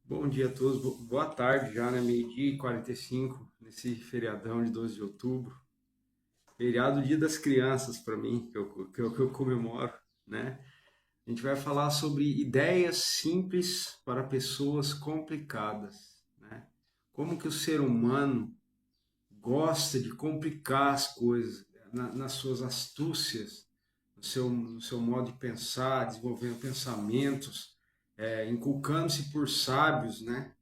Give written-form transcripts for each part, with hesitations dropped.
Bom dia a todos, boa tarde já, né? Meio-dia e 45, nesse feriadão de 12 de outubro. Feriado Dia das Crianças para mim, que eu comemoro, né? A gente vai falar sobre ideias simples para pessoas complicadas, né? Como que o ser humano gosta de complicar as coisas nas suas astúcias, no seu modo de pensar, desenvolvendo pensamentos, inculcando-se por sábios, né?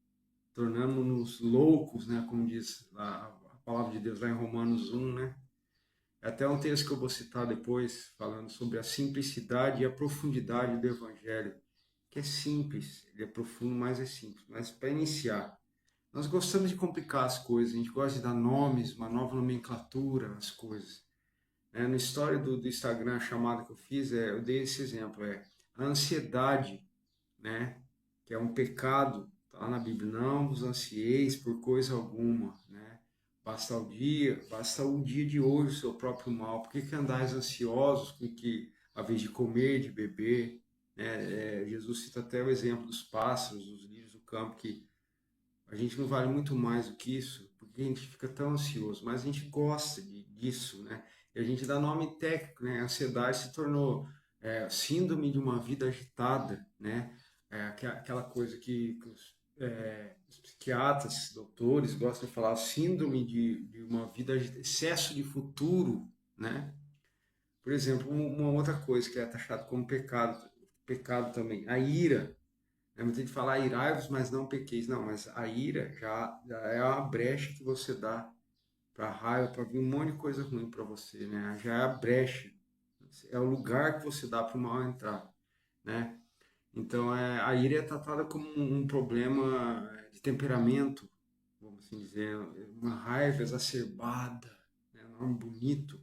Tornamos-nos loucos, né? Como diz a palavra de Deus lá em Romanos 1, né? É até um texto que eu vou citar depois, falando sobre a simplicidade e a profundidade do Evangelho, que é simples, ele é profundo, mas é simples. Mas para iniciar, nós gostamos de complicar as coisas, a gente gosta de dar nomes, uma nova nomenclatura às coisas. Na história do Instagram, a chamada que eu fiz, eu dei esse exemplo, a ansiedade, né? Que é um pecado, está lá na Bíblia, não vos ansieis por coisa alguma, né? Basta o dia de hoje o seu próprio mal. Por que andais ansiosos com que, a vez de comer, de beber, né? Jesus cita até o exemplo dos pássaros, dos lírios do campo, que a gente não vale muito mais do que isso, porque a gente fica tão ansioso, mas a gente gosta disso, né? E a gente dá nome técnico, né? A ansiedade se tornou síndrome de uma vida agitada, né? Aquela coisa que os psiquiatras, doutores gostam de falar, síndrome de uma vida agitada, excesso de futuro, né? Por exemplo, uma outra coisa que é taxada como pecado também, a ira. Muita gente fala irai-vos, mas não pequeis. Não, mas a ira já é uma brecha que você dá para raiva, para vir um monte de coisa ruim para você, né? Já é a brecha, é o lugar que você dá para o mal entrar, né? Então, a ira é tratada como um problema de temperamento, vamos assim dizer, uma raiva exacerbada, né? Um nome bonito.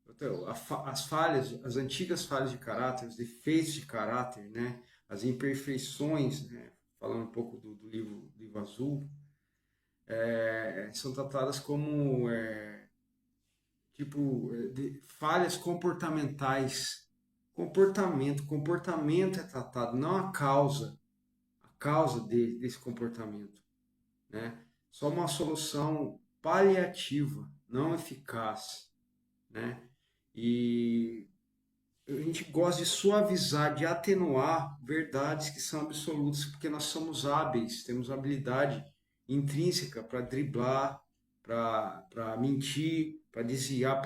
Então, as falhas, as antigas falhas de caráter, os defeitos de caráter, né? As imperfeições, né? Falando um pouco do livro azul, são tratadas como falhas comportamentais. Comportamento é tratado, não a causa desse comportamento, né? Só uma solução paliativa, não eficaz, né? E a gente gosta de suavizar, de atenuar verdades que são absolutas, porque nós somos hábeis, temos habilidade intrínseca para driblar, para mentir, para desviar,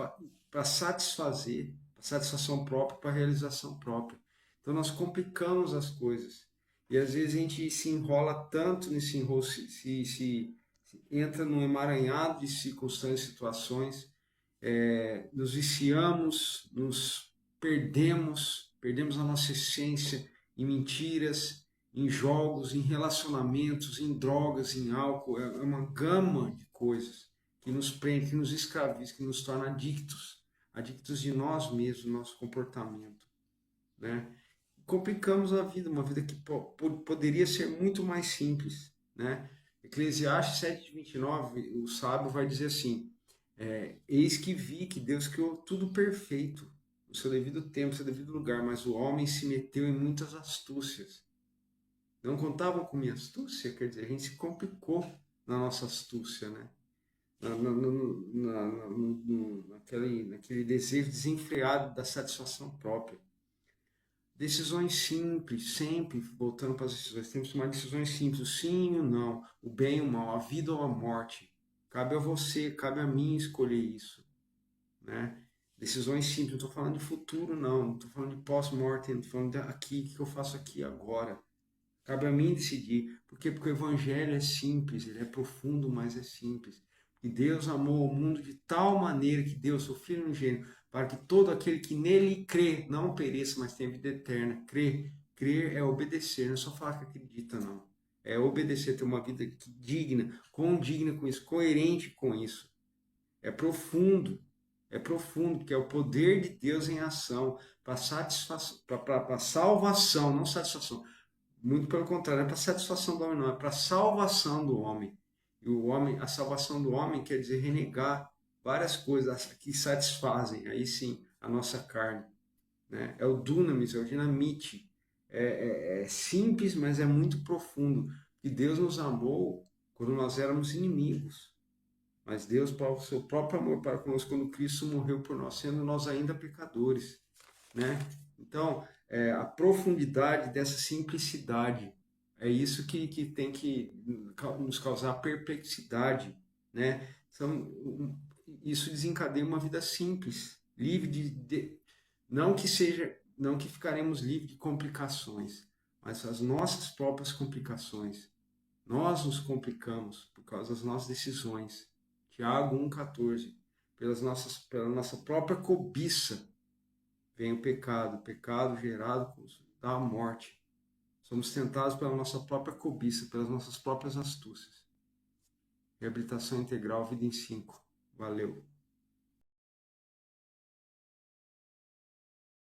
para satisfazer, para satisfação própria, para realização própria. Então nós complicamos as coisas. E às vezes a gente se enrola tanto nesse enrolo, se entra num emaranhado de circunstâncias, situações, nos viciamos, nos perdemos a nossa essência em mentiras, em jogos, em relacionamentos, em drogas, em álcool. É uma gama de coisas que nos prende, que nos escraviza, que nos torna adictos de nós mesmos, do nosso comportamento, né? Complicamos a vida, uma vida que poderia ser muito mais simples, né? Eclesiastes 7:29, o sábio vai dizer assim: eis que vi que Deus criou tudo perfeito, no seu devido tempo, no seu devido lugar, mas o homem se meteu em muitas astúcias. Não contavam com minha astúcia, quer dizer, a gente se complicou na nossa astúcia, né? Naquele desejo desenfreado da satisfação própria. Decisões simples, sempre voltando para as decisões, temos que tomar decisões simples, o sim e o não, o bem e o mal, a vida ou a morte. Cabe a você, cabe a mim escolher isso, né? Decisões simples, não estou falando de futuro, não estou falando de pós-mortem, não estou falando de aqui, o que eu faço aqui agora. Cabe a mim decidir. Por quê? Porque o evangelho é simples, ele é profundo, mas é simples. E Deus amou o mundo de tal maneira que deu seu Filho unigênito, para que todo aquele que nele crê não pereça, mas tenha vida eterna. Crer é obedecer, não é só falar que acredita, não. É obedecer, ter uma vida digna, condigna com isso, coerente com isso. É profundo, porque é o poder de Deus em ação para salvação, não satisfação. Muito pelo contrário, é para satisfação do homem, não, é para salvação do homem. E a salvação do homem quer dizer renegar várias coisas que satisfazem, aí sim, a nossa carne, né? É o dunamis, é o dinamite. É simples, mas é muito profundo. que Deus nos amou quando nós éramos inimigos. Mas Deus, para o seu próprio amor para conosco, quando Cristo morreu por nós, sendo nós ainda pecadores, né? Então, a profundidade dessa simplicidade, é isso que tem que nos causar perplexidade, né? Isso desencadeia uma vida simples, livre não que seja, não que ficaremos livres de complicações, mas as nossas próprias complicações. Nós nos complicamos por causa das nossas decisões. Tiago 1,14. Pela nossa própria cobiça vem o pecado gerado da morte. Somos tentados pela nossa própria cobiça, pelas nossas próprias astúcias. Reabilitação integral, vida em 5. Valeu.